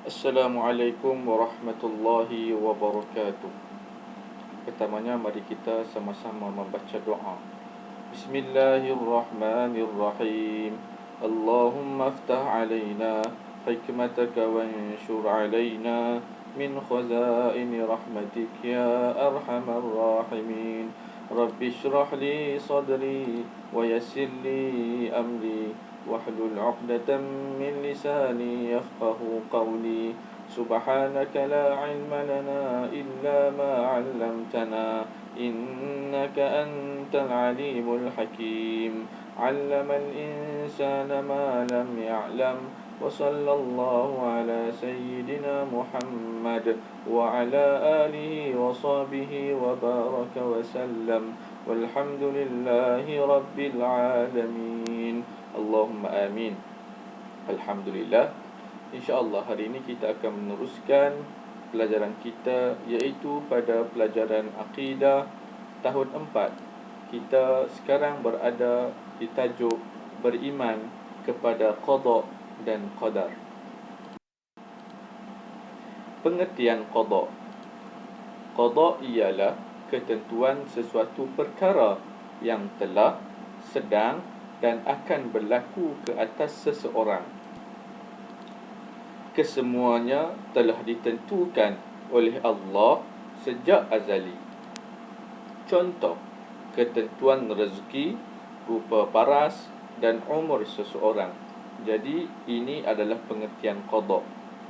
Assalamualaikum warahmatullahi wabarakatuh. Pertamanya mari kita sama-sama membaca doa. Bismillahirrahmanirrahim. Allahumma aftah alaina hikmataka wa anshur alaina min khazaini rahmatik ya arhamar rahimin. Rabbi shrah li sadri wa yassir li amri wahlul 'uqdatam min lisani yafqahu qawli. Subhanaka la 'ilma lana illa ma 'allamtana innaka antal 'alimul hakim. 'Allamal insana ma lam ya'lam. Wa sallallahu ala sayyidina Muhammad wa ala alihi wa sahbihi wa baraka wa sallam. Walhamdulillahi rabbil alamin. Allahumma amin. Alhamdulillah. InsyaAllah hari ini kita akan meneruskan pelajaran kita, iaitu pada pelajaran Aqidah tahun 4. Kita sekarang berada di tajuk beriman kepada qada dan qadar. Pengertian qada. Qada ialah ketentuan sesuatu perkara yang telah, sedang dan akan berlaku ke atas seseorang. Kesemuanya telah ditentukan oleh Allah sejak azali. Contoh, ketentuan rezeki, rupa paras dan umur seseorang. Jadi ini adalah pengertian qada.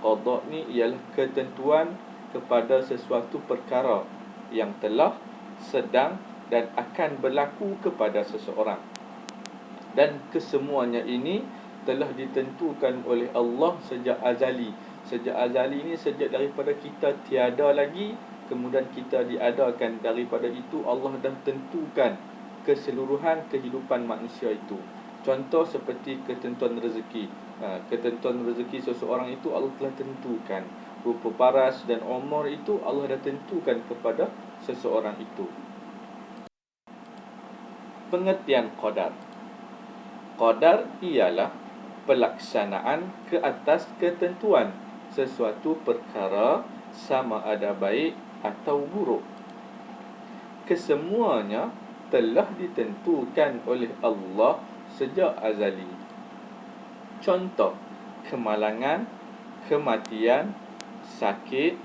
Qada ni ialah ketentuan kepada sesuatu perkara yang telah, sedang dan akan berlaku kepada seseorang. Dan kesemuanya ini telah ditentukan oleh Allah sejak azali. Sejak azali ini sejak daripada kita tiada lagi, kemudian kita diadakan. Daripada itu Allah dah tentukan keseluruhan kehidupan manusia itu. Contoh seperti ketentuan rezeki. Ketentuan rezeki seseorang itu Allah telah tentukan. Rupa paras dan umur itu Allah dah tentukan kepada seseorang itu. Pengertian qadar. Qadar ialah pelaksanaan ke atas ketentuan sesuatu perkara, sama ada baik atau buruk. Kesemuanya telah ditentukan oleh Allah sejak azali. Contoh, kemalangan, kematian, sakit,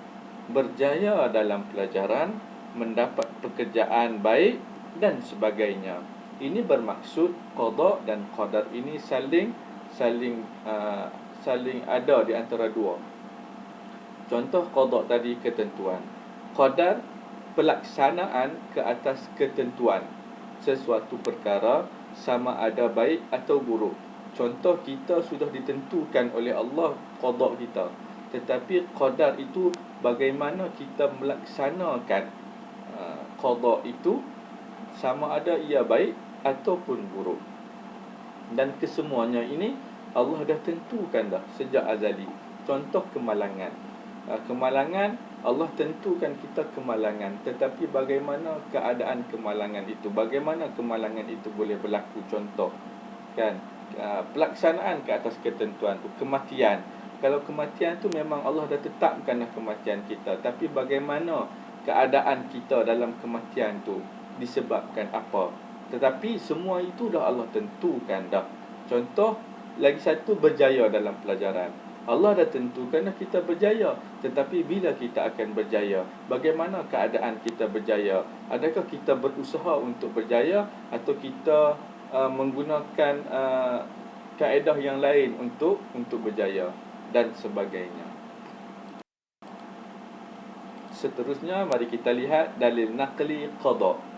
berjaya dalam pelajaran, mendapat pekerjaan baik dan sebagainya. Ini bermaksud qada dan qadar ini saling ada di antara dua. Contoh qada tadi ketentuan. Qadar pelaksanaan ke atas ketentuan sesuatu perkara, sama ada baik atau buruk. Contoh, kita sudah ditentukan oleh Allah qada kita, tetapi qadar itu bagaimana kita melaksanakan qada itu, sama ada ia baik ataupun buruk. Dan kesemuanya ini Allah dah tentukan dah sejak azali. Contoh kemalangan. Kemalangan Allah tentukan kita kemalangan, tetapi bagaimana keadaan kemalangan itu, bagaimana kemalangan itu boleh berlaku. Contoh kan, pelaksanaan ke atas ketentuan tu. Kematian, kalau kematian tu memang Allah dah tetapkan dah kematian kita, tapi bagaimana keadaan kita dalam kematian tu, disebabkan apa. Tetapi semua itu dah Allah tentukan dah. Contoh lagi satu, berjaya dalam pelajaran. Allah dah tentukan dah kita berjaya, tetapi bila kita akan berjaya, bagaimana keadaan kita berjaya? Adakah kita berusaha untuk berjaya, atau kita menggunakan kaedah yang lain untuk berjaya dan sebagainya. Seterusnya mari kita lihat dalil naqli qada.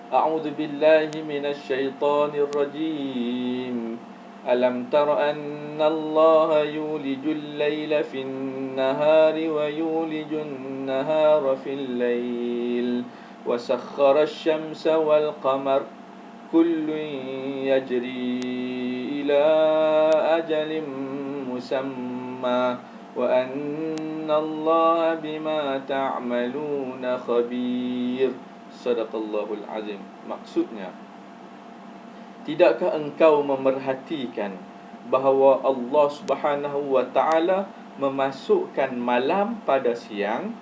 A'udzu billahi minasy syaithanir rajim. Alam tara anna Allah yulijul laila fin nahari wa yulijun nahara fil lail wa sakhkhara asy-syamsa wal qamar kullun yajri ila ajalin musamma wa anna Allah bima ta'maluna khabir. Sadaqallahul azim. Maksudnya, tidakkah engkau memerhatikan bahawa Allah Subhanahu wa ta'ala memasukkan malam pada siang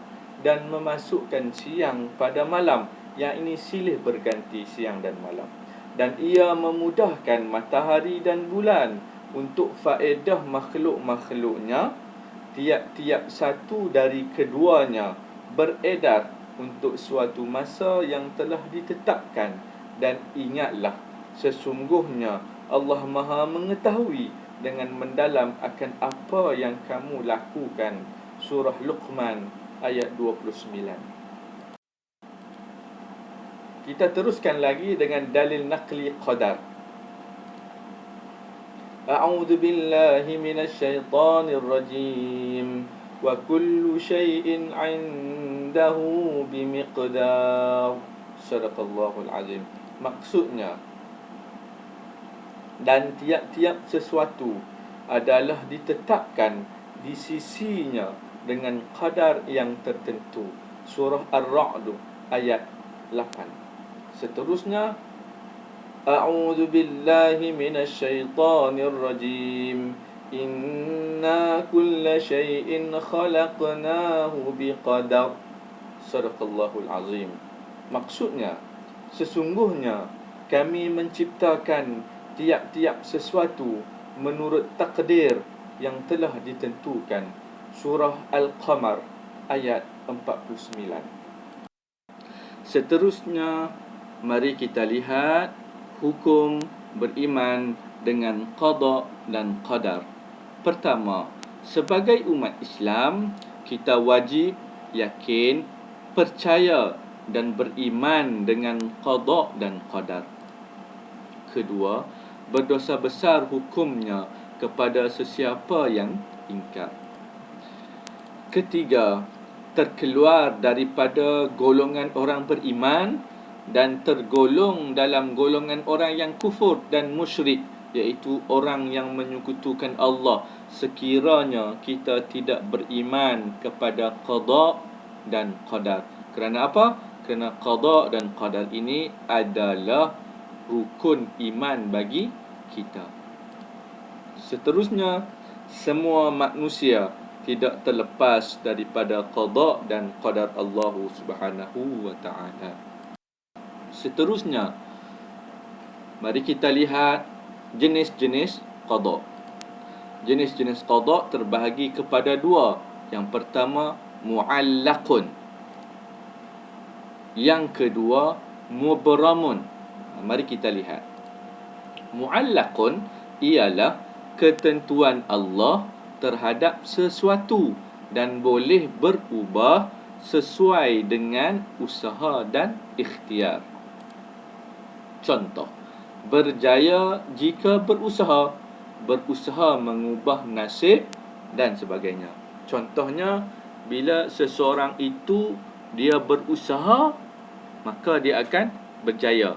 dan memasukkan siang pada malam. Yang ini silih berganti siang dan malam. Dan ia memudahkan matahari dan bulan untuk faedah makhluk-makhluknya. Tiap-tiap satu dari keduanya beredar untuk suatu masa yang telah ditetapkan. Dan ingatlah, sesungguhnya Allah Maha mengetahui dengan mendalam akan apa yang kamu lakukan. Surah Luqman ayat 29. Kita teruskan lagi dengan dalil naqli qadar. A'udzu billahi minasy syaithanir rajim. Wa kullu syai'in 'indahu bimiqdar. Sadaqallahul azim. Maksudnya, dan tiap-tiap sesuatu adalah ditetapkan di sisinya dengan qadar yang tertentu. Surah Ar-Ra'd ayat 8. Seterusnya, A'udzu billahi minasy syaithanir rajim. Inna kulla syai'in khalaqnahu biqadar. Sadaqallahul azim. Maksudnya, sesungguhnya kami menciptakan tiap-tiap sesuatu menurut takdir yang telah ditentukan. Surah Al-Qamar ayat 49. Seterusnya, mari kita lihat hukum beriman dengan qada dan qadar. Pertama, sebagai umat Islam, kita wajib yakin, percaya dan beriman dengan qada dan qadar. Kedua, berdosa besar hukumnya kepada sesiapa yang ingkar. Ketiga, terkeluar daripada golongan orang beriman dan tergolong dalam golongan orang yang kufur dan musyrik, iaitu orang yang menyekutukan Allah sekiranya kita tidak beriman kepada qada dan qadar. Kerana apa? Kerana qada dan qadar ini adalah rukun iman bagi kita. Seterusnya, semua manusia tidak terlepas daripada qada dan qadar Allah Subhanahu wa taala. Seterusnya, mari kita lihat jenis-jenis qada. Jenis-jenis qada terbahagi kepada dua. Yang pertama, mu'allaqun. Yang kedua, mubramun. Mari kita lihat. Mu'allaqun ialah ketentuan Allah terhadap sesuatu dan boleh berubah sesuai dengan usaha dan ikhtiar. Contoh, berjaya jika berusaha mengubah nasib dan sebagainya. Contohnya, bila seseorang itu dia berusaha, maka dia akan berjaya.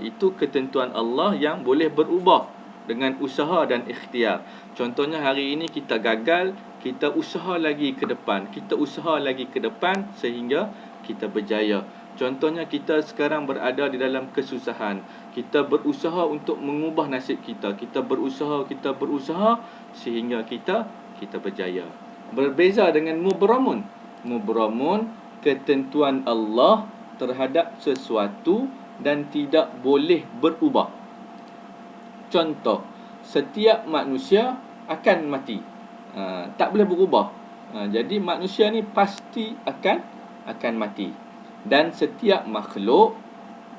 Itu ketentuan Allah yang boleh berubah dengan usaha dan ikhtiar. Contohnya, hari ini kita gagal, kita usaha lagi ke depan. Kita usaha lagi ke depan sehingga kita berjaya. Contohnya, kita sekarang berada di dalam kesusahan. Kita berusaha untuk mengubah nasib kita. Kita berusaha sehingga kita berjaya. Berbeza dengan mubramun. Mubramun, ketentuan Allah terhadap sesuatu dan tidak boleh berubah. Contoh, setiap manusia akan mati. Tak boleh berubah. Jadi manusia ni pasti akan mati. Dan setiap makhluk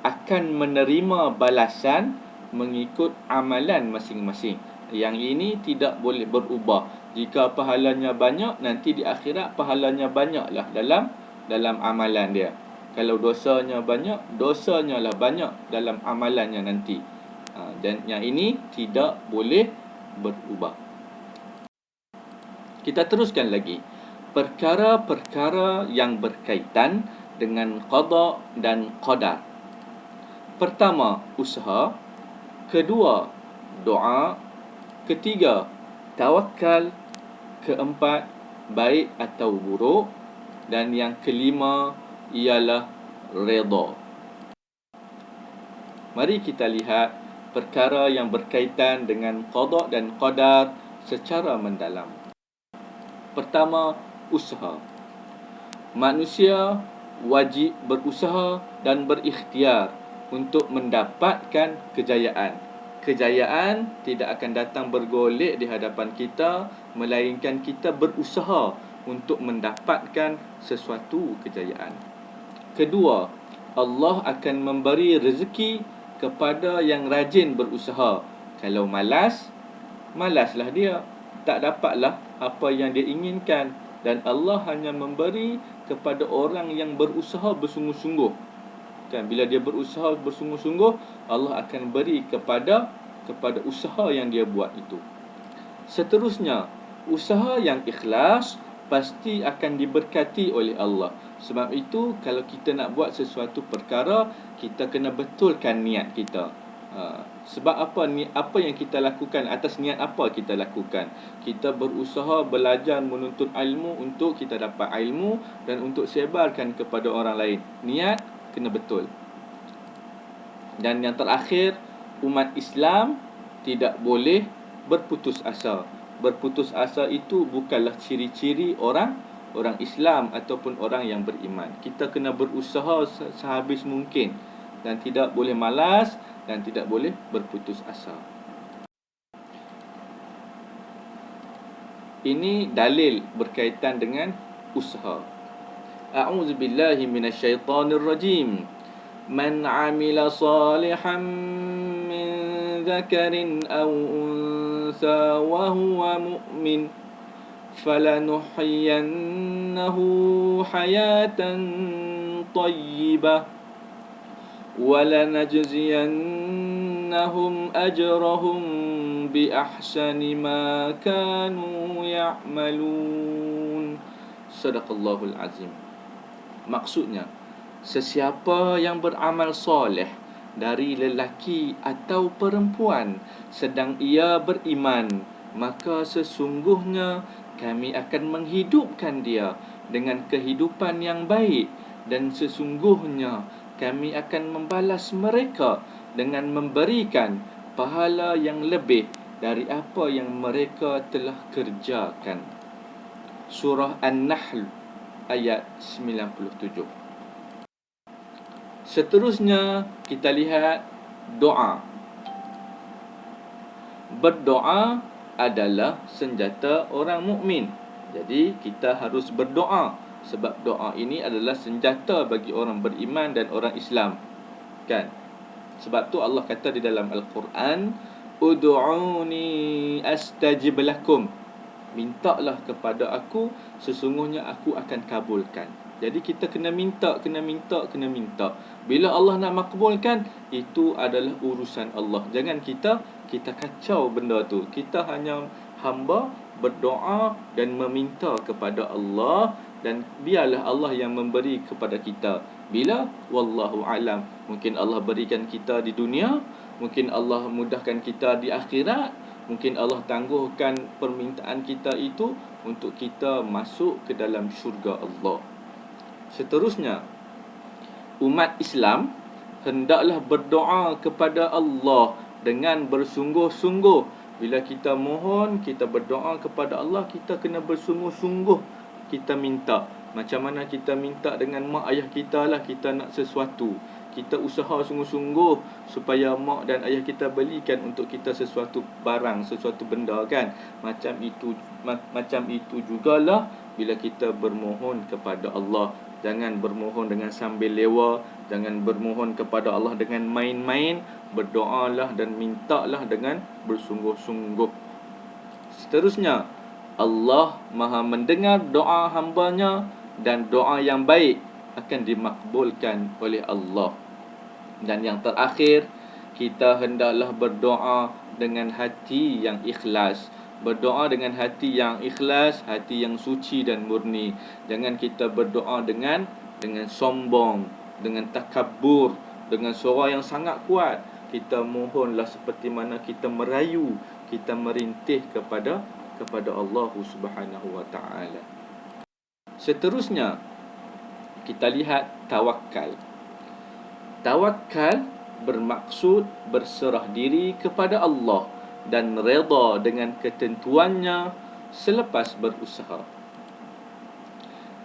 akan menerima balasan mengikut amalan masing-masing. Yang ini tidak boleh berubah. Jika pahalanya banyak, nanti di akhirat pahalanya banyaklah dalam amalan dia. Kalau dosanya banyak, dosanya lah banyak dalam amalannya nanti. Dan yang ini tidak boleh berubah. Kita teruskan lagi. Perkara-perkara yang berkaitan dengan qada dan qadar. Pertama, usaha. Kedua, doa. Ketiga, tawakal. Keempat, baik atau buruk. Dan yang kelima ialah redha. Mari kita lihat perkara yang berkaitan dengan qada dan qadar secara mendalam. Pertama, usaha. Manusia wajib berusaha dan berikhtiar untuk mendapatkan kejayaan. Kejayaan tidak akan datang bergolek di hadapan kita, melainkan kita berusaha untuk mendapatkan sesuatu kejayaan. Kedua, Allah akan memberi rezeki kepada yang rajin berusaha. Kalau malaslah dia, tak dapatlah apa yang dia inginkan. Dan Allah hanya memberi kepada orang yang berusaha bersungguh-sungguh. Kan, bila dia berusaha bersungguh-sungguh, Allah akan beri kepada usaha yang dia buat itu. Seterusnya, usaha yang ikhlas pasti akan diberkati oleh Allah. Sebab itu, kalau kita nak buat sesuatu perkara, kita kena betulkan niat kita. Sebab apa yang kita lakukan, atas niat apa kita lakukan. Kita berusaha belajar menuntut ilmu untuk kita dapat ilmu dan untuk sebarkan kepada orang lain. Niat kena betul. Dan yang terakhir, umat Islam tidak boleh berputus asa. Berputus asa itu bukanlah ciri-ciri orang Islam ataupun orang yang beriman. Kita kena berusaha sehabis mungkin dan tidak boleh malas dan tidak boleh berputus asa. Ini dalil berkaitan dengan usaha. A'udzubillahi minasyaitonir rajim. Man 'amila salihan min dzakarin aw unsa wa huwa mu'min falanuhyiyannahu hayatan thayyibah walanajziyannahum ajrahum biahsani ma kanu ya'malun. Sadaqallahul azim. Maksudnya, sesiapa yang beramal soleh dari lelaki atau perempuan sedang ia beriman, maka sesungguhnya kami akan menghidupkan dia dengan kehidupan yang baik, dan sesungguhnya kami akan membalas mereka dengan memberikan pahala yang lebih dari apa yang mereka telah kerjakan. Surah An-Nahl ayat 97. Seterusnya kita lihat doa. Berdoa adalah senjata orang mukmin. Jadi kita harus berdoa, sebab doa ini adalah senjata bagi orang beriman dan orang Islam. Kan? Sebab tu Allah kata di dalam Al-Quran, Ud'uni astajib lakum. Mintalah kepada aku, sesungguhnya aku akan kabulkan. Jadi kita kena minta. Bila Allah nak makbulkan, itu adalah urusan Allah. Jangan kita kacau benda tu. Kita hanya hamba berdoa dan meminta kepada Allah, dan biarlah Allah yang memberi kepada kita. Bila? Wallahu alam. Mungkin Allah berikan kita di dunia, mungkin Allah mudahkan kita di akhirat, mungkin Allah tangguhkan permintaan kita itu untuk kita masuk ke dalam syurga Allah. Seterusnya, umat Islam hendaklah berdoa kepada Allah dengan bersungguh-sungguh. Bila kita mohon, kita berdoa kepada Allah, kita kena bersungguh-sungguh kita minta. Macam mana kita minta dengan mak ayah kita lah, kita nak sesuatu, kita usaha sungguh-sungguh supaya mak dan ayah kita belikan untuk kita sesuatu barang, sesuatu benda, kan. Macam itu jugalah bila kita bermohon kepada Allah. Jangan bermohon dengan sambil lewa, jangan bermohon kepada Allah dengan main-main. Berdoalah dan mintalah dengan bersungguh-sungguh. Seterusnya, Allah Maha mendengar doa hambanya, dan doa yang baik akan dimakbulkan oleh Allah. Dan yang terakhir, kita hendaklah berdoa dengan hati yang ikhlas. Berdoa dengan hati yang ikhlas, hati yang suci dan murni. Jangan kita berdoa dengan sombong, dengan takabur, dengan suara yang sangat kuat. Kita mohonlah seperti mana kita merayu, kita merintih kepada Allah Subhanahu wa taala. Seterusnya, kita lihat tawakal. Tawakal bermaksud berserah diri kepada Allah dan redha dengan ketentuannya selepas berusaha.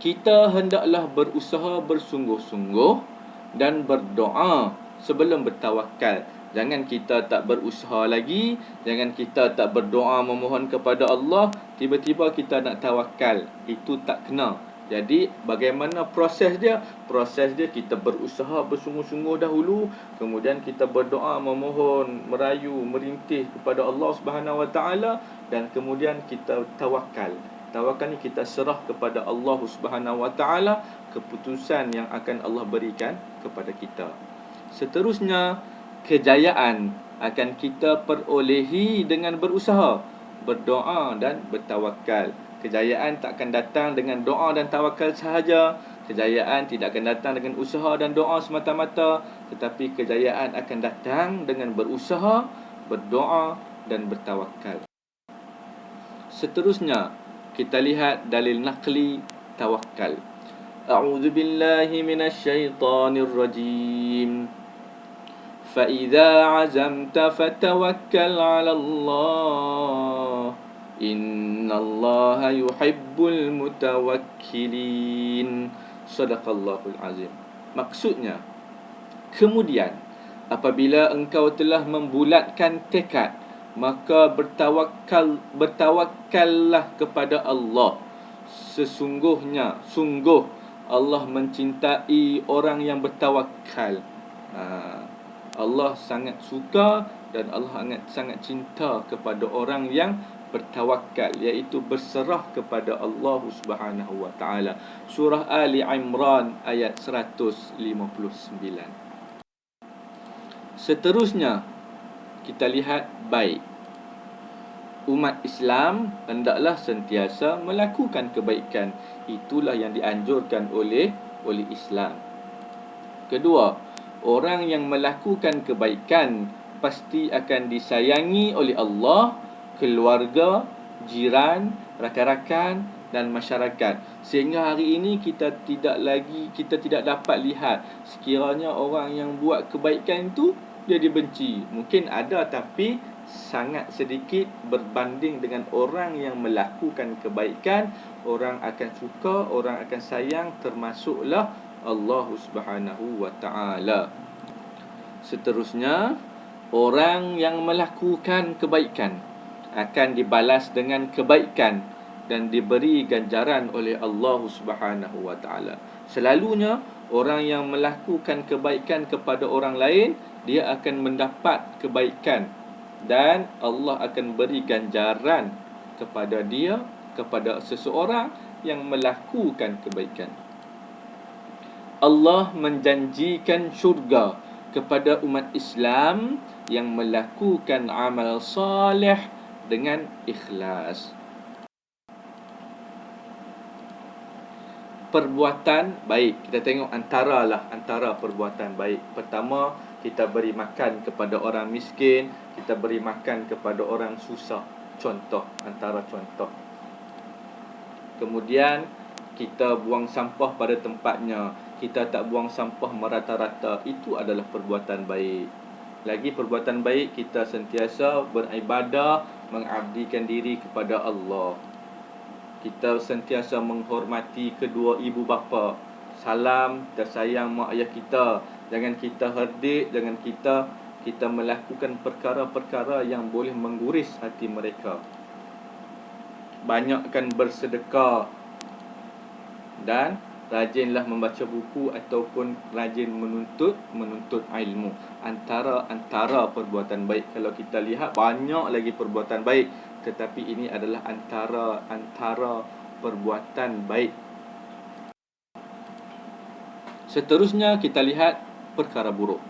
kita hendaklah berusaha bersungguh-sungguh dan berdoa sebelum bertawakal. Jangan kita tak berusaha lagi, jangan kita tak berdoa memohon kepada Allah, tiba-tiba kita nak tawakal. Itu tak kena. Jadi bagaimana proses dia? Proses dia kita berusaha bersungguh-sungguh dahulu, kemudian kita berdoa memohon, merayu, merintih kepada Allah Subhanahu Wa Taala, dan kemudian kita tawakal. Tawakal ni kita serah kepada Allah Subhanahu Wa Taala keputusan yang akan Allah berikan kepada kita. Seterusnya, kejayaan akan kita perolehi dengan berusaha, berdoa dan bertawakal. Kejayaan tak akan datang dengan doa dan tawakal sahaja. Kejayaan tidak akan datang dengan usaha dan doa semata-mata, tetapi kejayaan akan datang dengan berusaha, berdoa dan bertawakal. Seterusnya, kita lihat dalil naqli tawakal. A'udzu billahi minasyaitonir rajim. فَإِذَا عَزَمْتَ فَتَوَكَّلْ عَلَى اللَّهِ إِنَّ اللَّهَ يُحِبُّ الْمُتَوَكِّلِينَ. Sadaqallahul azim. Maksudnya, kemudian apabila engkau telah membulatkan tekad, maka bertawakkallah kepada Allah. Sungguh Allah mencintai orang yang bertawakal. Allah sangat suka dan Allah sangat cinta kepada orang yang bertawakal, iaitu berserah kepada Allah Subhanahu Wa Taala. Surah Ali Imran ayat 159. Seterusnya, kita lihat baik. Umat Islam hendaklah sentiasa melakukan kebaikan. Itulah yang dianjurkan oleh Islam. Kedua, orang yang melakukan kebaikan pasti akan disayangi oleh Allah, keluarga, jiran, rakan-rakan dan masyarakat. Sehingga hari ini kita tidak dapat lihat sekiranya orang yang buat kebaikan itu dia dibenci. Mungkin ada, tapi sangat sedikit berbanding dengan orang yang melakukan kebaikan. Orang akan suka, orang akan sayang, termasuklah Allah Subhanahu Wa Taala. Seterusnya, orang yang melakukan kebaikan akan dibalas dengan kebaikan dan diberi ganjaran oleh Allah Subhanahu Wa Taala. Selalunya orang yang melakukan kebaikan kepada orang lain, dia akan mendapat kebaikan dan Allah akan beri ganjaran kepada dia, kepada seseorang yang melakukan kebaikan. Allah menjanjikan syurga kepada umat Islam yang melakukan amal soleh dengan ikhlas. Perbuatan baik, kita tengok antara perbuatan baik. Pertama, kita beri makan kepada orang miskin, kita beri makan kepada orang susah. Antara contoh. Kemudian, kita buang sampah pada tempatnya, kita tak buang sampah merata-rata. Itu adalah perbuatan baik. Lagi perbuatan baik, kita sentiasa beribadah, mengabdikan diri kepada Allah. Kita sentiasa menghormati kedua ibu bapa. Salam, kita sayang mak ayah kita. Jangan kita herdik, jangan kita melakukan perkara-perkara yang boleh mengguris hati mereka. Banyakkan bersedekah dan rajinlah membaca buku ataupun rajin menuntut ilmu. Antara perbuatan baik. Kalau kita lihat banyak lagi perbuatan baik, tetapi ini adalah antara perbuatan baik. Seterusnya kita lihat perkara buruk.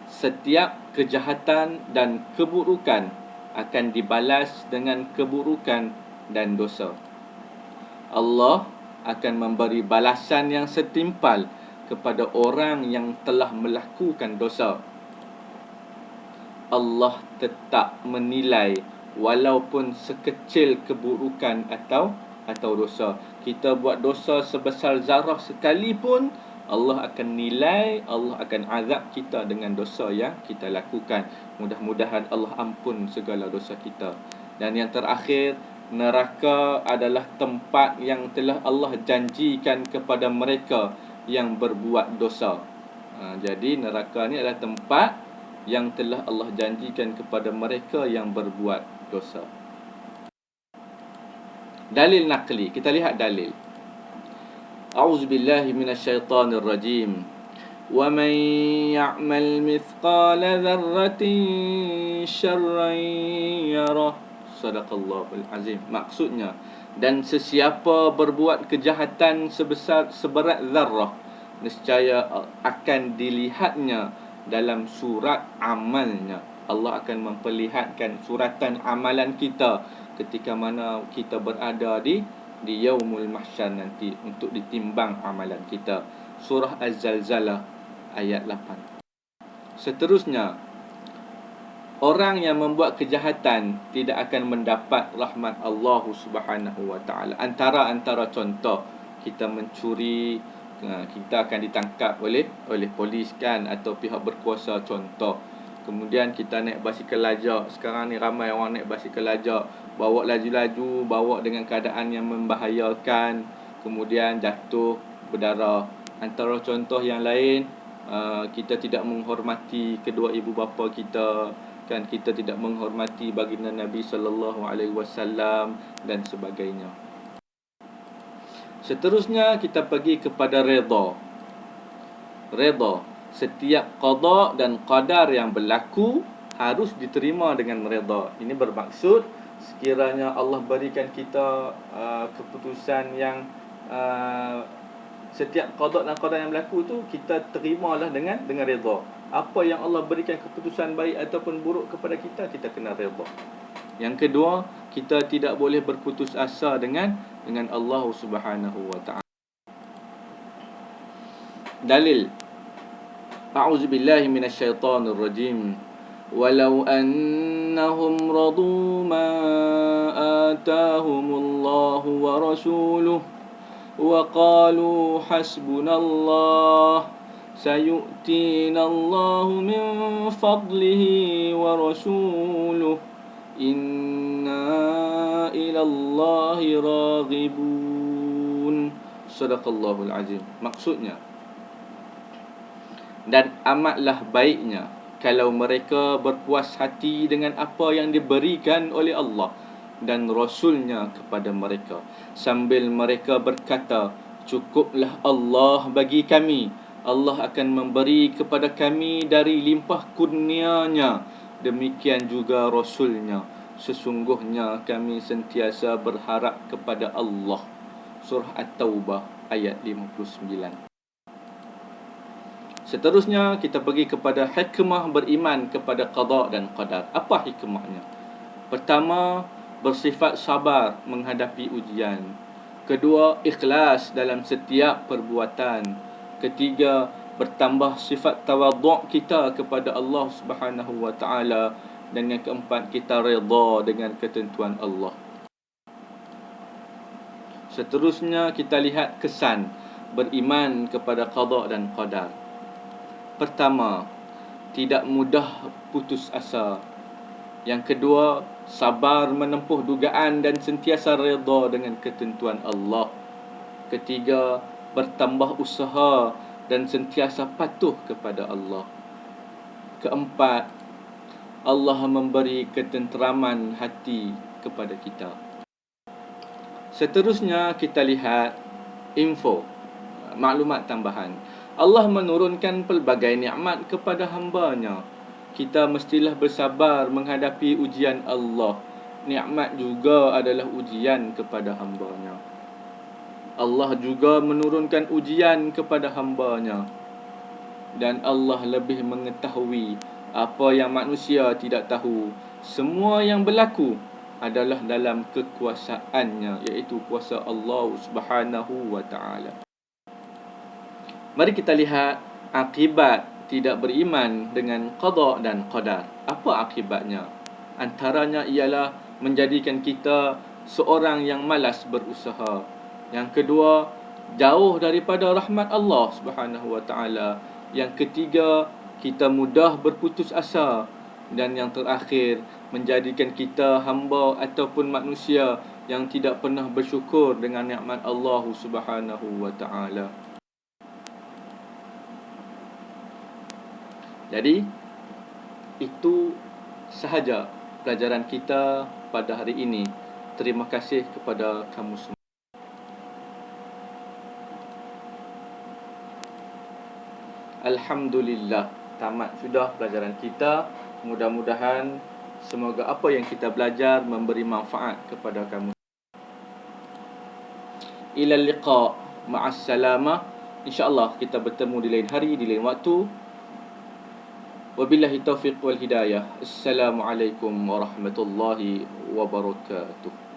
Setiap kejahatan dan keburukan akan dibalas dengan keburukan dan dosa. Allah akan memberi balasan yang setimpal kepada orang yang telah melakukan dosa. Allah tetap menilai walaupun sekecil keburukan atau dosa. Kita buat dosa sebesar zarah sekalipun, Allah akan nilai, Allah akan azab kita dengan dosa yang kita lakukan. Mudah-mudahan Allah ampun segala dosa kita. Dan yang terakhir, neraka adalah tempat yang telah Allah janjikan kepada mereka yang berbuat dosa. Jadi neraka ni adalah tempat yang telah Allah janjikan kepada mereka yang berbuat dosa. Dalil naqli, kita lihat dalil. A'udzubillahi minasyaitonir rajim. Wa man ya'mal mithqala dzarratin syarran yarah. Sadaqallahul azim. Maksudnya, dan sesiapa berbuat kejahatan seberat zarrah, nescaya akan dilihatnya dalam surat amalnya. Allah akan memperlihatkan suratan amalan kita ketika mana kita berada di yaumul mahsyar nanti untuk ditimbang amalan kita. Surah Az-Zalzalah ayat 8. Seterusnya, orang yang membuat kejahatan tidak akan mendapat rahmat Allah Subhanahu wa taala. Antara contoh, kita mencuri, kita akan ditangkap oleh polis kan, atau pihak berkuasa contoh. Kemudian kita naik basikal lajak. Sekarang ni ramai orang naik basikal lajak, bawa laju-laju, bawa dengan keadaan yang membahayakan, kemudian jatuh, berdarah. Antara contoh yang lain, kita tidak menghormati kedua ibu bapa kita kan, kita tidak menghormati baginda Nabi sallallahu alaihi wasallam dan sebagainya. Seterusnya kita pergi kepada redha. Setiap qada dan qadar yang berlaku harus diterima dengan redha. Ini bermaksud sekiranya Allah berikan kita keputusan yang setiap qada dan qadar yang berlaku tu kita terimalah dengan redha. Apa yang Allah berikan keputusan baik ataupun buruk kepada kita, kita kena redha. Yang kedua, kita tidak boleh berputus asa dengan Allah Subhanahu wa taala. Dalil. A'udzubillahi minasyaitonir rajim. Walau annahum radu ma atahumullahu wa rasuluhu wa qalu hasbunallah sayu'tina Allahu min fadlihi wa rasuluhu inna ila Allahi raghibun. Sadaqallahul azim. Maksudnya, dan amatlah baiknya kalau mereka berpuas hati dengan apa yang diberikan oleh Allah dan Rasulnya kepada mereka, sambil mereka berkata, cukuplah Allah bagi kami, Allah akan memberi kepada kami dari limpah kurnianya, demikian juga Rasulnya, sesungguhnya kami sentiasa berharap kepada Allah. Surah At-Taubah ayat 59. Seterusnya kita pergi kepada hikmah beriman kepada qada dan qadar. Apa hikmahnya? Pertama, bersifat sabar menghadapi ujian. Kedua, ikhlas dalam setiap perbuatan. Ketiga, bertambah sifat tawadhu' kita kepada Allah Subhanahu wa taala. Dan yang keempat, kita redha dengan ketentuan Allah. Seterusnya kita lihat kesan beriman kepada qada dan qadar. Pertama, tidak mudah putus asa. Yang kedua, sabar menempuh dugaan dan sentiasa redha dengan ketentuan Allah. Ketiga, bertambah usaha dan sentiasa patuh kepada Allah. Keempat, Allah memberi ketenteraman hati kepada kita. Seterusnya kita lihat info, maklumat tambahan. Allah menurunkan pelbagai nikmat kepada hamba-Nya. Kita mestilah bersabar menghadapi ujian Allah. Nikmat juga adalah ujian kepada hamba-Nya. Allah juga menurunkan ujian kepada hamba-Nya. Dan Allah lebih mengetahui apa yang manusia tidak tahu. Semua yang berlaku adalah dalam kekuasaannya, iaitu kuasa Allah Subhanahu wa taala. Mari kita lihat akibat tidak beriman dengan qada dan qadar. Apa akibatnya? Antaranya ialah menjadikan kita seorang yang malas berusaha. Yang kedua, jauh daripada rahmat Allah Subhanahu wa taala. Yang ketiga, kita mudah berputus asa. Dan yang terakhir, menjadikan kita hamba ataupun manusia yang tidak pernah bersyukur dengan nikmat Allah Subhanahu wa taala. Jadi itu sahaja pelajaran kita pada hari ini. Terima kasih kepada kamu semua. Alhamdulillah, tamat sudah pelajaran kita. Mudah-mudahan semoga apa yang kita belajar memberi manfaat kepada kamu. Ilal liqa, ma'as salamah. InsyaAllah kita bertemu di lain hari, di lain waktu. Wabillahi taufiq wal hidayah. Assalamualaikum warahmatullahi wabarakatuh.